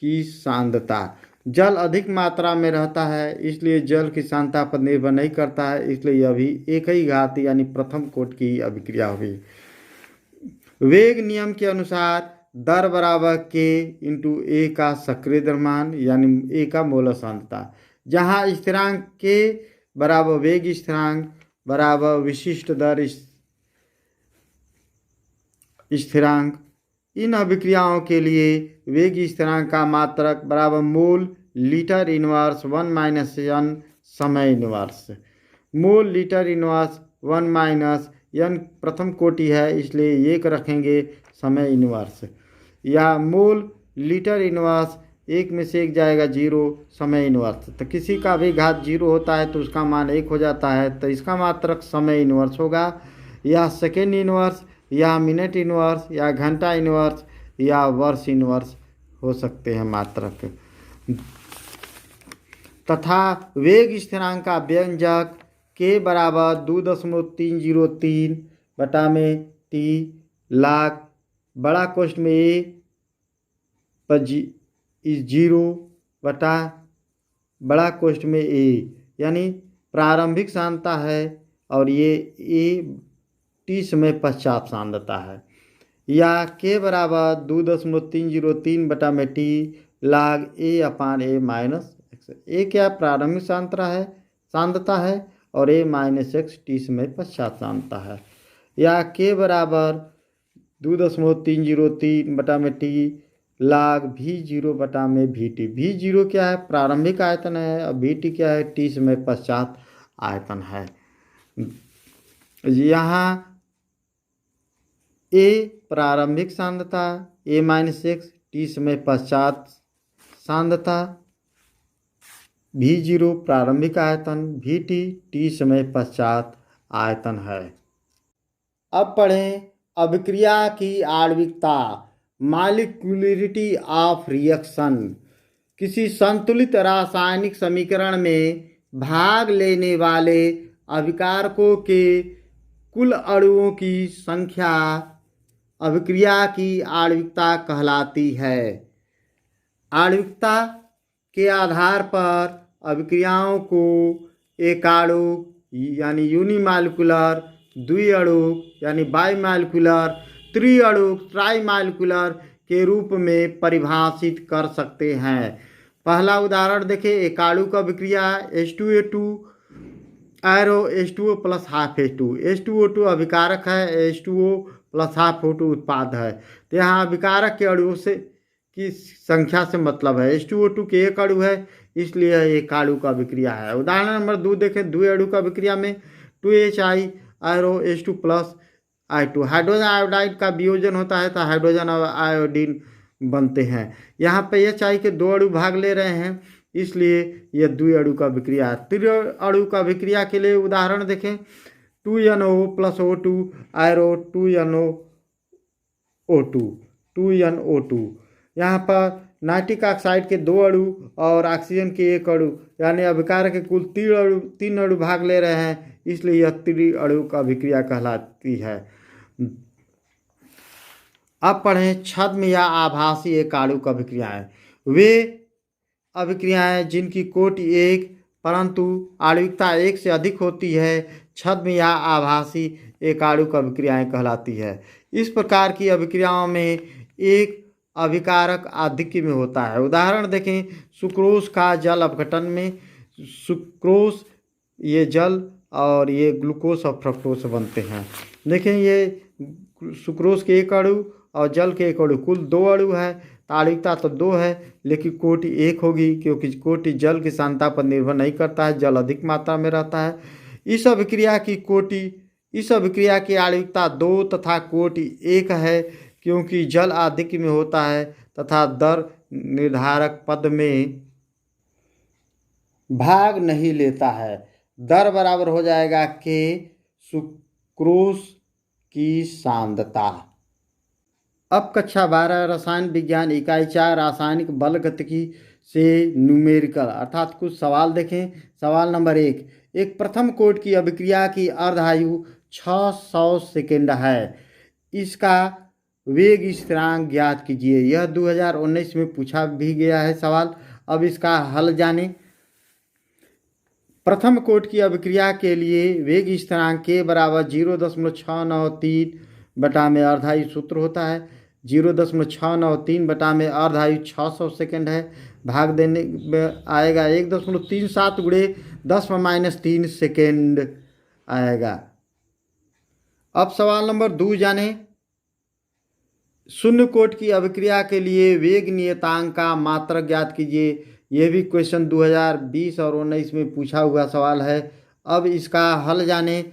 की सांद्रता। जल अधिक मात्रा में रहता है, इसलिए जल की सांद्रता पर निर्भर नहीं करता है, इसलिए यह भी एक ही घात यानी प्रथम कोटि की अभिक्रिया हुई। वेग नियम के अनुसार दर बराबर के इंटू ए का सक्रिय द्रव्यमान यानी ए का मोलर सांद्रता, जहाँ स्थिरांक के बराबर वेग स्थिरांक बराबर विशिष्ट दर स्थिरांक। इन अभिक्रियाओं के लिए वेग स्थिरांक का मात्रक बराबर मोल लीटर इनवर्स 1 माइनस n समय इनवर्स। मोल लीटर इनवर्स 1 माइनस n प्रथम कोटि है, इसलिए एक रखेंगे समय इनवर्स, या मोल लीटर इनवर्स एक में से एक जाएगा 0 समय इनवर्स। तो किसी का भी घात 0 होता है तो उसका मान 1 हो जाता है, तो इसका मात्रक समय इनवर्स होगा, या सेकेंड इनवर्स, या मिनट इनवर्स, या घंटा इनवर्स, या वर्ष इनवर्स हो सकते हैं मात्रक। तथा वेग स्थिरांक का व्यंजक के बराबर 2.303 बटा में टी लाख बड़ा कोष्ठ में ए पर 0 बटा बड़ा कोष्ठ में ए, यानी प्रारंभिक सांद्रता है और ये ए टी समय पश्चात सांद्रता है, या के बराबर 2.303 बटा में टी लाग ए अपान ए माइनस एक्स। ए क्या प्रारंभिक सांद्रता है और ए माइनस एक्स टी समय पश्चात सांद्रता है, या के बराबर 2.303 बटा में टी लाग V0 बटा में VT। V0 क्या है? प्रारंभिक आयतन है, और VT क्या है? टी समय पश्चात आयतन है। यहाँ ए प्रारंभिक सांद्रता, ए माइनस एक्स टी समय पश्चात सांद्रता, V0 प्रारंभिक आयतन, VT टी समय पश्चात आयतन है। अब पढ़ें अभिक्रिया की आणविकता, मॉलिक्यूलरिटी ऑफ रिएक्शन। किसी संतुलित रासायनिक समीकरण में भाग लेने वाले अभिकारकों के कुल अणुओं की संख्या अभिक्रिया की आणविकता कहलाती है। आणविकता के आधार पर अभिक्रियाओं को एकाणुक यानी यूनिमॉलिक्यूलर, द्विअणुक यानी बाइमॉलिक्यूलर, त्रिअणुक ट्राइमॉलिक्यूलर के रूप में परिभाषित कर सकते हैं। पहला उदाहरण देखें, एकाणुक अभिक्रिया H2A2 arrow H2O plus half H2। H2O2 अभिकारक है, H2O प्लस हाफ O2 उत्पाद है। तो यहाँ अभिकारक के अणुओं से की संख्या से मतलब है। H2O2 के एक अणु है, इसलिए एक अणुक अभिक्रिया है। उदाहरण नंबर 2 देखें, द्विअणुक अभिक्रिया में 2HI arrow H2 plus I2। Hydrogen iodide का वियोजन होता है तो हाइड्रोजन और आयोडीन बनते हैं। यहाँ पे HI के 2 अणु भाग ले रहे हैं, इसलिए यह द्विअणुक अभिक्रिया है। त्रिअणुक अभिक्रिया के लिए उदाहरण देखें, 2NO plus O2 arrow 2NO2। यहाँ पर नाइट्रिक ऑक्साइड के 2 अणु और ऑक्सीजन के 1 अणु यानी अभिकारक के कुल 3 अणु भाग ले रहे हैं, इसलिए यह त्रिअणुक अभिक्रिया कहलाती है। अब पढ़ें छद्म या आभासी एकाणुक अभिक्रियाएं। वे अभिक्रियाएं जिनकी कोटि 1 परंतु आणविकता 1 से अधिक होती है, छद्म या आभासी एकाणुक अभिक्रियाएं कहलाती है। इस प्रकार की अभिक्रियाओं में एक अभिकारक आधिक्य में होता है। उदाहरण देखें, सुक्रोज का जल अपघटन में सुक्रोज ये जल और ये ग्लूकोज और फ्रक्टोज बनते हैं। देखें, ये सुक्रोज के 1 अणु और जल के 1 अणु, कुल 2 अणु है, आणविकता तो 2 है, लेकिन कोटि 1 होगी क्योंकि कोटि जल की सांद्रता पर निर्भर नहीं करता है, जल अधिक मात्रा में रहता है। इस अभिक्रिया की आणविकता 2 तथा कोटि 1 है क्योंकि जल आधिक्य में होता है तथा दर निर्धारक पद में भाग नहीं लेता है। दर बराबर हो जाएगा के सुक्रोज की सांद्रता। अब कक्षा 12 रसायन विज्ञान इकाई 4 रासायनिक बल गतिकी से न्यूमेरिकल अर्थात कुछ सवाल देखें। सवाल नंबर 1, एक प्रथम कोटि की अभिक्रिया की अर्धायु 600 सेकेंड है, इसका वेग स्थिरांक ज्ञात कीजिए। यह 2019 में पूछा भी गया है सवाल। अब इसका हल जाने। प्रथम कोटि की अभिक्रिया के लिए वेग स्थिरांक के बराबर 0.693 बटा में अर्धायु सूत्र होता है। 0.693 बटा में अर्धायु 600 सेकेंड है, भाग देने में आएगा 1.37 गुणे 10⁻³ सेकेंड आएगा। अब सवाल नंबर 2 जाने। शून्य कोटि की अभिक्रिया के लिए वेग नियतांक का मात्रक ज्ञात कीजिए। यह भी क्वेश्चन 2020 और 19 में पूछा हुआ सवाल है। अब इसका हल जाने।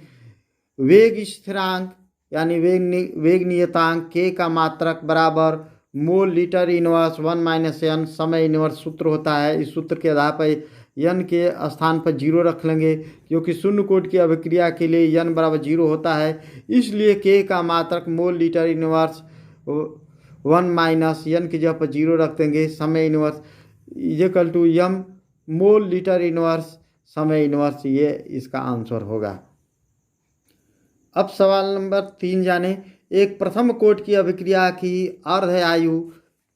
वेग स्थिरांक यानी वेग नियतांक k का मात्रक बराबर मोल लीटर इनवर्स 1 - n समय इनवर्स सूत्र होता है। इस सूत्र के आधार पर n के स्थान पर 0 रख लेंगे, क्योंकि शून्य कोटि की अभिक्रिया के लिए n बराबर 0 होता है। इसलिए k का मात्रक मोल लीटर इनवर्स 1 - n की जगह पर 0 रख देंगे। समय inverse equal to m mole litre inverse समय इनवर्स, ये इसका आंसर होगा। अब सवाल नंबर 3 जाने। एक प्रथम कोटि की अभिक्रिया की अर्ध आयु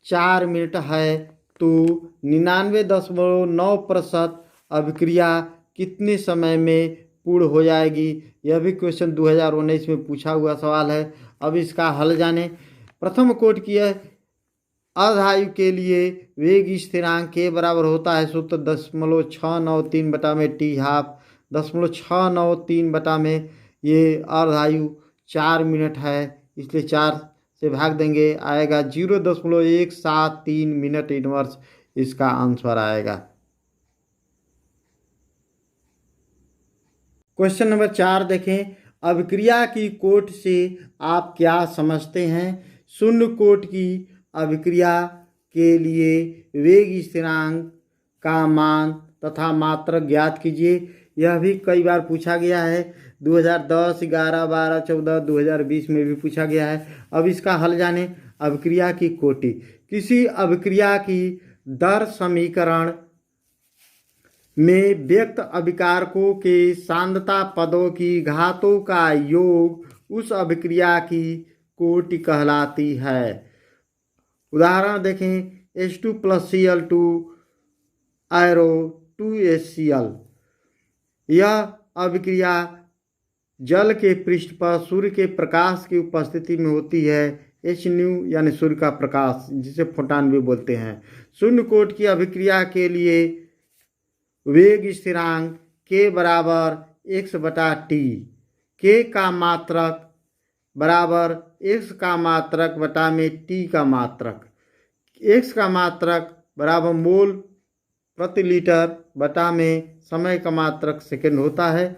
4 मिनट है तो 99.9% अभिक्रिया कितने समय में पूर्ण हो जाएगी। यह भी क्वेश्चन 2019 में पूछा हुआ सवाल है। अब इसका हल जाने। प्रथम कोटि की अर्ध आयु के लिए वेग स्थिरांक के बराबर होता है सूत्र 0.693 बटा में t½ 0.693 बटा में ये अर्ध आयु 4 मिनट है, इसलिए 4 से भाग देंगे, आएगा 0.173 मिनट इनवर्स, इसका आंसर आएगा। क्वेश्चन नंबर 4 देखें। अभिक्रिया की कोटि से आप क्या समझते हैं। शून्य कोटि की अभिक्रिया के लिए वेग स्थिरांक का मान तथा मात्रक ज्ञात कीजिए। यह भी कई बार पूछा गया है। 2010, 11, 12, 14, 2020 में भी पूछा गया है। अब इसका हल जाने। अभिक्रिया की कोटि। किसी अभिक्रिया की दर समीकरण में व्यक्त अभिकारकों के सांद्रता पदों की घातों का योग उस अभिक्रिया की कोटि कहलाती है। उदाहरण देखें। H2 + Cl2 arrow 2HCl। यह अभिक्रिया जल के पृष्ठ पर सूर्य के प्रकाश की उपस्थिति में होती है। Hν यानी सूर्य का प्रकाश, जिसे फोटॉन भी बोलते हैं। शून्य कोटि की अभिक्रिया के लिए वेग स्थिरांक k बराबर x/t। k का मात्रक बराबर x का मात्रक बटा में t का मात्रक। x का मात्रक बराबर मोल प्रति लीटर बटा में समय का मात्रक सेकेंड होता है।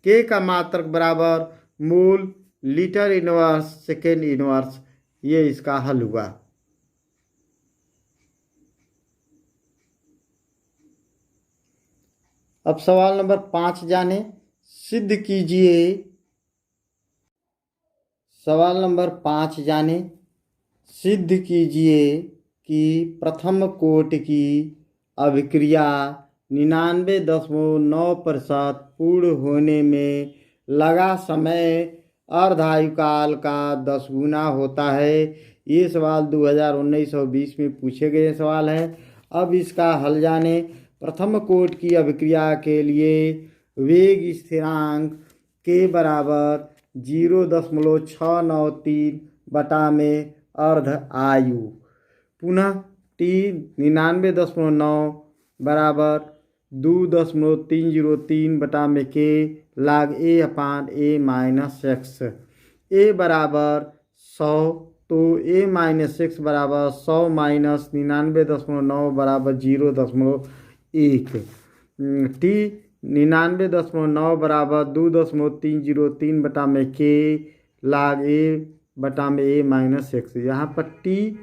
k का मात्रक बराबर मोल लीटर इनवर्स सेकेंड इनवर्स, ये इसका हल हुआ। अब सवाल नंबर 5 जाने। सिद्ध कीजिए। सवाल नंबर 5 जाने। सिद्ध कीजिए कि प्रथम कोटि की अभिक्रिया 99.9% पूर्ण होने में लगा समय अर्धायु काल का 10 गुना होता है। ये सवाल 2019 और 20 में पूछे गए सवाल है। अब इसका हल जाने। प्रथम कोटि की अभिक्रिया के लिए वेग स्थिरांक के बराबर 0.693 बटा में अर्ध आयु, पुनः t 99.9 बराबर 2.303 बटा में k log a/a-x। a बराबर 100 तो a-x बराबर 100 - 99.9 बराबर 0.1। t 99.9 बराबर 2.303 बटा में k log a/a-x। यहाँ पर t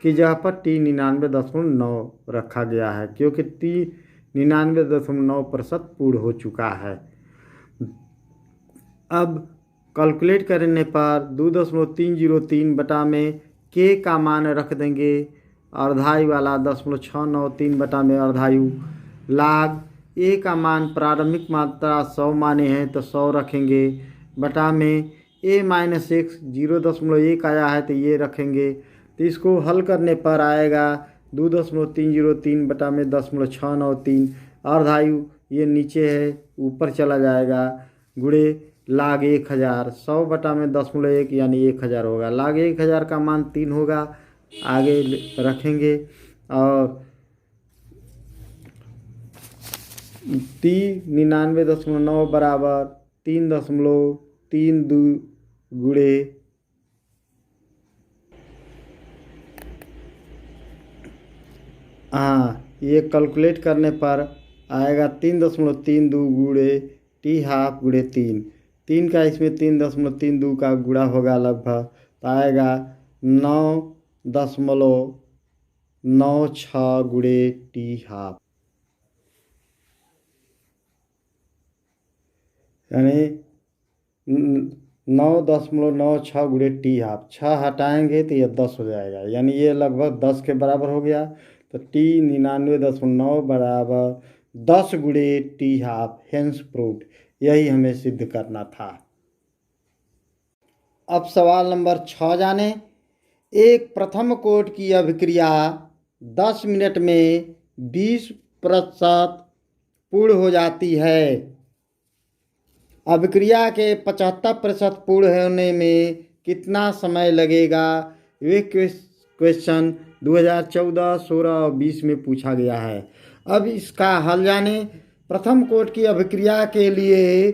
की जगह पर t 99.9 रखा गया है, क्योंकि t 99.9% पूर्ण हो चुका है। अब कैलकुलेट करने पर 2.303 बटा में k का मान रख देंगे अर्धायु वाला 0.693 बटा में अर्धायु, लाग a का मान प्रारंभिक मात्रा 100 माने हैं तो 100 रखेंगे, बटा में a-x 0.1 आया है तो ये रखेंगे। तो इसको हल करने पर आएगा 2.303 बटा में 10.693। अर्धायु ये नीचे है, ऊपर चला जाएगा, गुणे log 1000, 100 बटा में 10.1 यानी 1000 होगा। log 1000 का मान 3 होगा, आगे रखेंगे और 99.9 बराबर 3.32 गुणे ये कैलकुलेट करने पर आएगा 3.32 गुणे टी हाफ गुणे 3 का इसमें 3.32 का गुणा होगा लगभग, तो आएगा 9.96 गुणे टी हाफ, यानी 9.96 गुणे टी हाफ। 6 हटाएंगे तो ये 10 हो जाएगा, यानी ये लगभग 10 के बराबर हो गया। तो टी 99.9 बराबर 10 गुणे टी हाफ, हेंस प्रूव्ड। यही हमें सिद्ध करना था। अब सवाल नंबर 6 जाने। एक प्रथम कोट की अभिक्रिया 10 मिनट में 20% पूर्ण हो जाती है। अभिक्रिया के 75% पूर्ण होने में कितना समय लगेगा? ये क्वेश्चन 2014, 16 और 20 में पूछा गया है। अब इसका हल जाने। प्रथम कोट की अभिक्रिया के लिए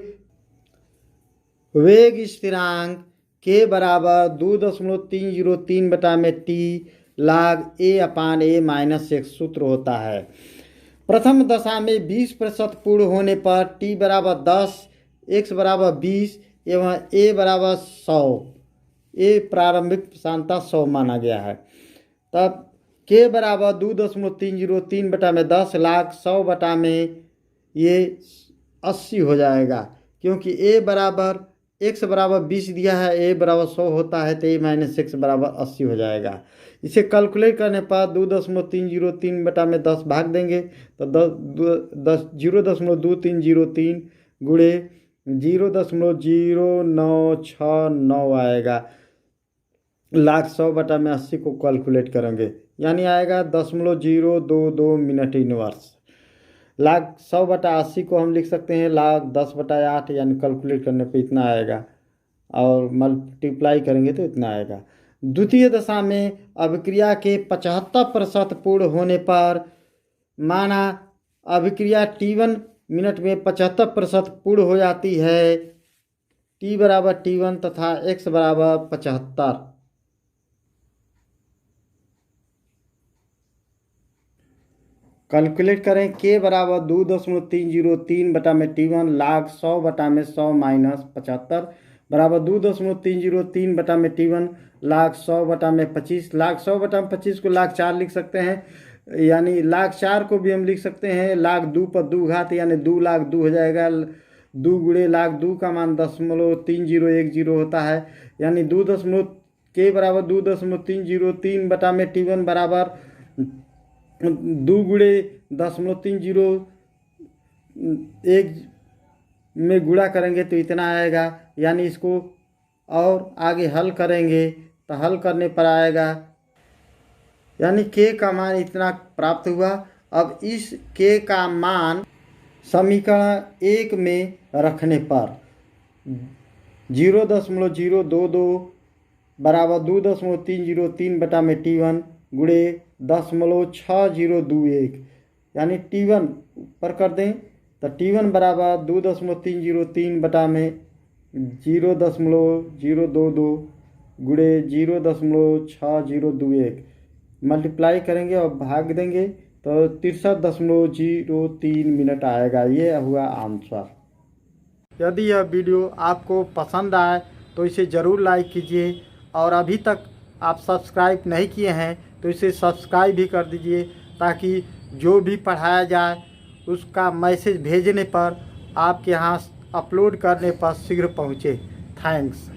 वेग स्थिरांक के बराबर 2.303 बटा में टी log a/a-1 सूत्र होता है। प्रथम दशा में 20% पूर्ण होने पर टी बराबर 10, x बराबर 20 एवं a बराबर 100, a प्रारंभिक सांता 100 माना गया है। तब k बराबर 2.303 बटा में 10 log 100 बटा में ये 80 हो जाएगा, क्योंकि a बराबर x बराबर 20 दिया है, a बराबर 100 होता है, तो a - x बराबर 80 हो जाएगा। इसे कैलकुलेट करने पर 2.303 बटा में 10 भाग देंगे तो 0.2303 गुणे 0.0969 आएगा। log 100 बटा में 80 को कैलकुलेट करेंगे, यानी आएगा 0.022 मिनट इनवर्स। log 100 बटा 80 को हम लिख सकते हैं log 10 बटा 8, यानी कैलकुलेट करने पे इतना आएगा और मल्टीप्लाई करेंगे तो इतना आएगा। द्वितीय दशा में अभिक्रिया के 75% पूर्ण होने पर माना अभिक्रिया T1 मिनट में 75% पूर्ण हो जाती है। T बराबर T1 तथा x बराबर 75। कैलकुलेट करें। k बराबर 2.303 बटा में T1 log 100 बटा में 100 माइनस 75 बराबर 2.303 बटा में T1 log 100 बटा में 25। log 100 बटा में 25 को log 4 लिख सकते हैं, यानी log 4 को भी हम लिख सकते हैं log 2 पर 2 घात, यानी 2 log 2 हो जाएगा। 2 गुणे log 2 का मान 0.3010 होता है, यानी k बराबर 2.303 बटा में T1 बराबर 2 गुणे 0.301 में गुणा करेंगे तो इतना आएगा, यानी इसको और आगे हल करेंगे तो हल करने पर आएगा, यानी k का मान इतना प्राप्त हुआ। अब इस k का मान समीकरण 1 में रखने पर 0.022 बराबर 2.303 बटा में T1 गुणे 10.6021, यानी T1 पर कर दें तो T1 बराबर 2.303 बटा में 0.022 गुणे 0.6021 मल्टीप्लाई करेंगे और भाग देंगे तो 63.03 मिनट आएगा। ये हुआ आंसर। यदि यह वीडियो आपको पसंद आए तो इसे ज़रूर लाइक कीजिए, और अभी तक आप सब्सक्राइब नहीं किए हैं तो इसे सब्सक्राइब भी कर दीजिए, ताकि जो भी पढ़ाया जाए उसका मैसेज भेजने पर आपके यहाँ अपलोड करने पर शीघ्र पहुँचे। थैंक्स।